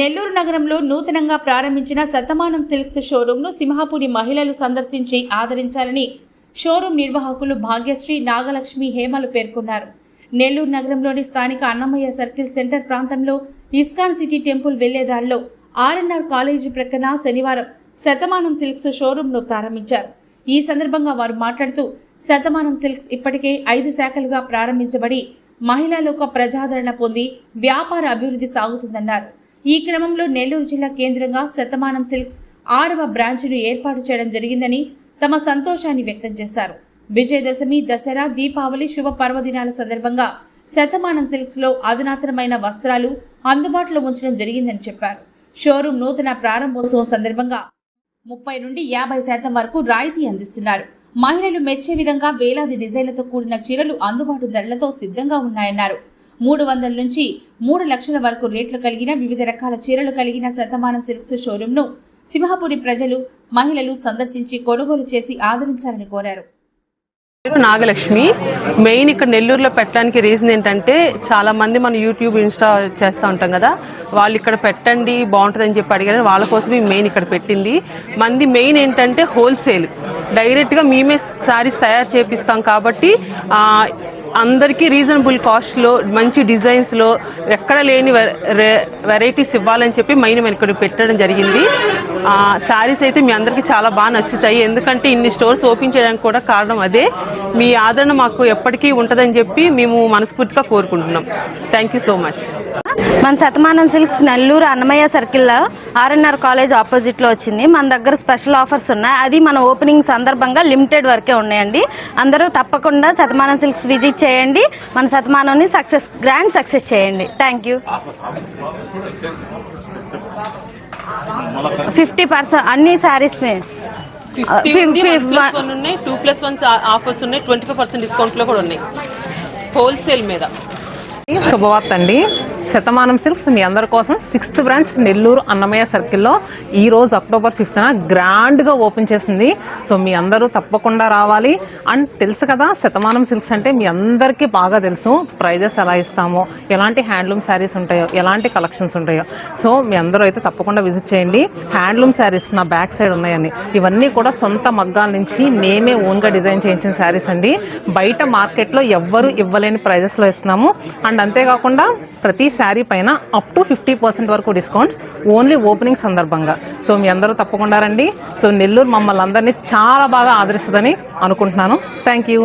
నెల్లూరు నగరంలో నూతనంగా ప్రారంభించిన శతమానం సిల్క్స్ షోరూంను సింహాపురి మహిళలు సందర్శించి ఆదరించాలని షోరూం నిర్వాహకులు భాగ్యశ్రీ, నాగలక్ష్మి, హేమలు పేర్కొన్నారు. నెల్లూరు నగరంలోని స్థానిక అన్నమయ్య సర్కిల్ సెంటర్ ప్రాంతంలో ఇస్కాన్ సిటీ టెంపుల్ వెళ్లేదారిలో ఆర్ఎన్ఆర్ కాలేజీ ప్రక్కన శనివారం శతమానం సిల్క్స్ షోరూంను ప్రారంభించారు. ఈ సందర్భంగా వారు మాట్లాడుతూ, శతమానం సిల్క్స్ ఇప్పటికే 5 శాఖలుగా ప్రారంభించబడి మహిళలకు ప్రజాదరణ పొంది వ్యాపార అభివృద్ధి సాగుతుందన్నారు. ఈ క్రమంలో నెల్లూరు జిల్లా కేంద్రంగా శతమానం సిల్క్స్ 6వ బ్రాంచ్ను ఏర్పాటు చేయడం జరిగిందని తమ సంతోషాన్ని వ్యక్తం చేశారు. విజయదశమి, దసరా, దీపావళి శుభ పర్వదినాల సందర్భంగా శతమానం సిల్క్స్ లో అధునాతనమైన వస్త్రాలు అందుబాటులో ఉంచడం జరిగిందని చెప్పారు. షోరూం నూతన ప్రారంభోత్సవం సందర్భంగా 30 నుండి 50% వరకు రాయితీ అందిస్తున్నారు. మహిళలు మెచ్చే విధంగా వేలాది డిజైన్లతో కూడిన చీరలు అందుబాటు ధరలతో సిద్ధంగా ఉన్నాయన్నారు. 300 నుంచి 3 లక్షల వరకు రేట్లు కలిగిన వివిధ రకాల చీరలు కలిగిన శతమానం సిల్క్స్ షోరూంను సింహాపురి ప్రజలు, మహిళలు సందర్శించి కొనుగోలు చేసి ఆదరించాలని కోరారు. నాగలక్ష్మి. మెయిన్ ఇక్కడ నెల్లూరులో పెట్టడానికి రీజన్ ఏంటంటే, చాలా మంది మన యూట్యూబ్, ఇన్స్టా చేస్తూ ఉంటాం కదా, వాళ్ళు ఇక్కడ పెట్టండి బాగుంటుందని చెప్పి అడిగారు. వాళ్ళ కోసమే మెయిన్ ఇక్కడ పెట్టింది. మంది మెయిన్ ఏంటంటే హోల్సేల్, డైరెక్ట్గా మేమే శారీస్ తయారు చేపిస్తాం కాబట్టి అందరికీ రీజనబుల్ కాస్ట్లో మంచి డిజైన్స్లో ఎక్కడ లేని వెరైటీస్ ఇవ్వాలని చెప్పి మెయిన్ ఇక్కడ పెట్టడం జరిగింది. శారీస్ అయితే మీ అందరికీ చాలా బాగా నచ్చుతాయి. ఎందుకంటే ఇన్ని స్టోర్స్ ఓపెన్ చేయడానికి కూడా కారణం అదే. మీ ఆదరణ మాకు ఎప్పటికీ ఉంటుందని చెప్పి మేము మనస్ఫూర్తిగా కోరుకుంటున్నాం. Thank you so much. మన శతమానం సిల్క్స్ నెల్లూరు అన్నమయ్య సర్కిల్లో ఆర్ఎన్ఆర్ కాలేజ్ ఆపోజిట్లో వచ్చింది. మన దగ్గర స్పెషల్ ఆఫర్స్ ఉన్నాయి. అది మన ఓపెనింగ్ సందర్భంగా లిమిటెడ్ వరకే ఉన్నాయండి. అందరూ తప్పకుండా శతమానం సిల్క్స్ విజిట్ చేయండి. మన శతమానాన్ని గ్రాండ్ సక్సెస్ చేయండి. Thank you. 50% అన్ని శారీస్ ఉన్నాయి. 2+1 ఆఫర్స్ ఉన్నాయి. 25% డిస్కౌంట్లో కూడా ఉన్నాయి హోల్సేల్ మీద. శుభవార్త అండి. శతమానం సిల్క్స్ మీ అందరి కోసం 6th బ్రాంచ్ నెల్లూరు అన్నమయ్య సర్కిల్లో ఈరోజు అక్టోబర్ 5th గ్రాండ్గా ఓపెన్ చేసింది. సో మీ అందరూ తప్పకుండా రావాలి. అండ్ తెలుసు కదా, శతమానం సిల్క్స్ అంటే మీ అందరికీ బాగా తెలుసు. ప్రైజెస్ ఎలా ఇస్తామో, ఎలాంటి హ్యాండ్లూమ్ శారీస్ ఉంటాయో, ఎలాంటి కలెక్షన్స్ ఉంటాయో. సో మీ అందరూ అయితే తప్పకుండా విజిట్ చేయండి. హ్యాండ్లూమ్ శారీస్ నా బ్యాక్ సైడ్ ఉన్నాయని, ఇవన్నీ కూడా సొంత మగ్గాల నుంచి మేమే ఓన్గా డిజైన్ చేయించిన శారీస్ అండి. బయట మార్కెట్లో ఎవ్వరూ ఇవ్వలేని ప్రైజెస్లో ఇస్తున్నాము. అండ్ అంతేకాకుండా ప్రతి శారీ పైన అప్ టు 50% వరకు డిస్కౌంట్ ఓన్లీ ఓపెనింగ్ సందర్భంగా. సో మీ అందరూ తప్పకుండా రండి. సో నెల్లూరు మమ్మల్ని అందరినీ చాలా బాగా ఆదరిస్తుందని అనుకుంటున్నాను. Thank you.